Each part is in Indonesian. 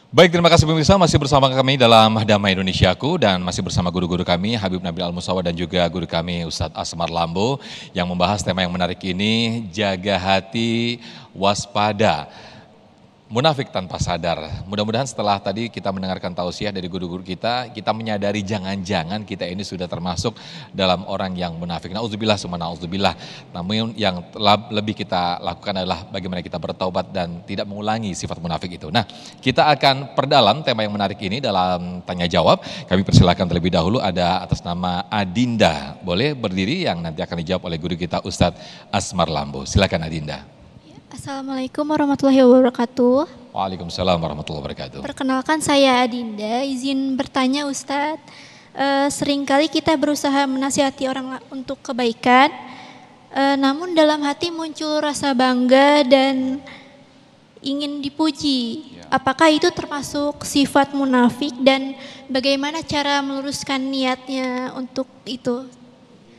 Baik, terima kasih pemirsa, masih bersama kami dalam Damai Indonesiaku dan masih bersama guru-guru kami Habib Nabil Al-Musawa dan juga guru kami Ustadz Asmar Lambo yang membahas tema yang menarik ini, jaga hati waspada. Munafik tanpa sadar. Mudah-mudahan setelah tadi kita mendengarkan tausiah dari guru-guru kita menyadari jangan-jangan kita ini sudah termasuk dalam orang yang munafik. Na'udzubillah summa na'udzubillah. Namun yang lebih kita lakukan adalah bagaimana kita bertaubat dan tidak mengulangi sifat munafik itu. Nah, kita akan perdalam tema yang menarik ini dalam tanya jawab. Kami persilakan terlebih dahulu ada atas nama Adinda. Boleh berdiri yang nanti akan dijawab oleh guru kita Ustadz Asmar Lambo. Silakan Adinda. Assalamualaikum warahmatullahi wabarakatuh. Waalaikumsalam warahmatullahi wabarakatuh. Perkenalkan saya Adinda, izin bertanya Ustadz. Seringkali kita berusaha menasihati orang untuk kebaikan, namun dalam hati muncul rasa bangga dan ingin dipuji. Apakah itu termasuk sifat munafik dan bagaimana cara meluruskan niatnya untuk itu?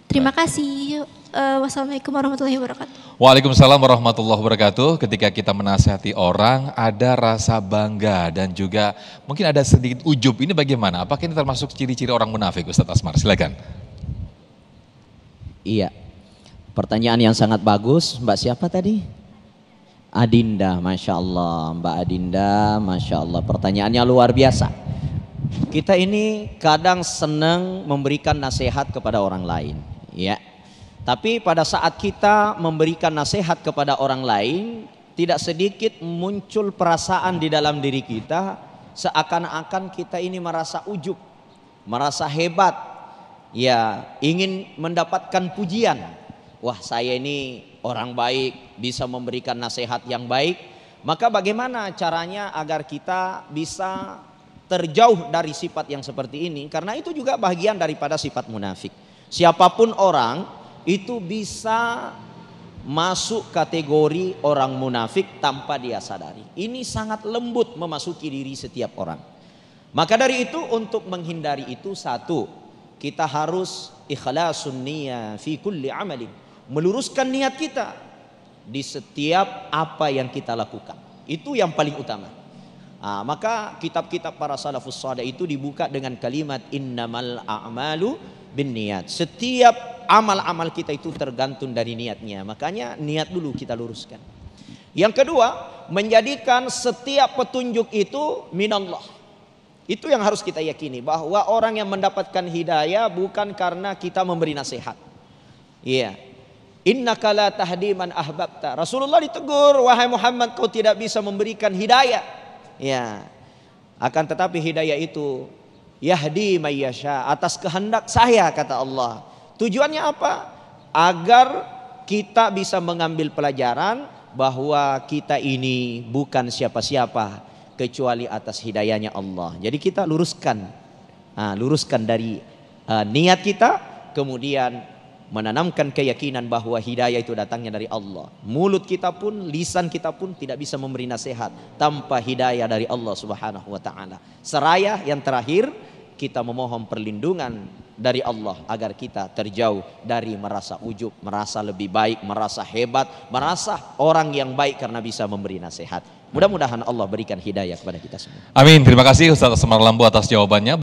Terima kasih. Wassalamualaikum warahmatullahi wabarakatuh. Waalaikumsalam warahmatullahi wabarakatuh. Ketika kita menasihati orang, ada rasa bangga dan juga mungkin ada sedikit ujub. Ini bagaimana? Apakah ini termasuk ciri-ciri orang munafik, Ustadz Asmar? Silakan. Iya, pertanyaan yang sangat bagus. Mbak siapa tadi? Adinda, Masya Allah. Mbak Adinda, Masya Allah. Pertanyaannya luar biasa. Kita ini kadang senang memberikan nasihat kepada orang lain, ya. Tapi pada saat kita memberikan nasihat kepada orang lain, tidak sedikit muncul perasaan di dalam diri kita seakan-akan kita ini merasa ujub, merasa hebat, ya, ingin mendapatkan pujian. Wah, saya ini orang baik, bisa memberikan nasihat yang baik. Maka bagaimana caranya agar kita bisa terjauh dari sifat yang seperti ini? Karena itu juga bagian daripada sifat munafik. Siapapun orang itu bisa masuk kategori orang munafik tanpa dia sadari. Ini sangat lembut memasuki diri setiap orang. Maka dari itu untuk menghindari itu, satu, kita harus ikhlasun niyah fi kulli amalin, meluruskan niat kita di setiap apa yang kita lakukan. Itu yang paling utama. Maka kitab-kitab para salafus saleh itu dibuka dengan kalimat innamal a'malu binniyat. Setiap amal-amal kita itu tergantung dari niatnya. Makanya niat dulu kita luruskan. Yang kedua, menjadikan setiap petunjuk itu minallah. Itu yang harus kita yakini, bahwa orang yang mendapatkan hidayah bukan karena kita memberi nasihat. Iya. Innaka la tahdi man ahbabta. Rasulullah ditegur, wahai Muhammad, kau tidak bisa memberikan hidayah. Ya. Akan tetapi hidayah itu yahdi mayyasha, atas kehendak saya, kata Allah. Tujuannya apa? Agar kita bisa mengambil pelajaran bahwa kita ini bukan siapa-siapa kecuali atas hidayahnya Allah. Jadi kita luruskan, luruskan dari niat kita, kemudian menanamkan keyakinan bahwa hidayah itu datangnya dari Allah. Mulut kita pun, lisan kita pun tidak bisa memberi nasihat tanpa hidayah dari Allah Subhanahu wa taala. Seraya yang terakhir, kita memohon perlindungan dari Allah agar kita terjauh dari merasa ujub, merasa lebih baik, merasa hebat, merasa orang yang baik karena bisa memberi nasihat. Mudah-mudahan Allah berikan hidayah kepada kita semua. Amin. Terima kasih Ustadz Asmar Lambo atas jawabannya.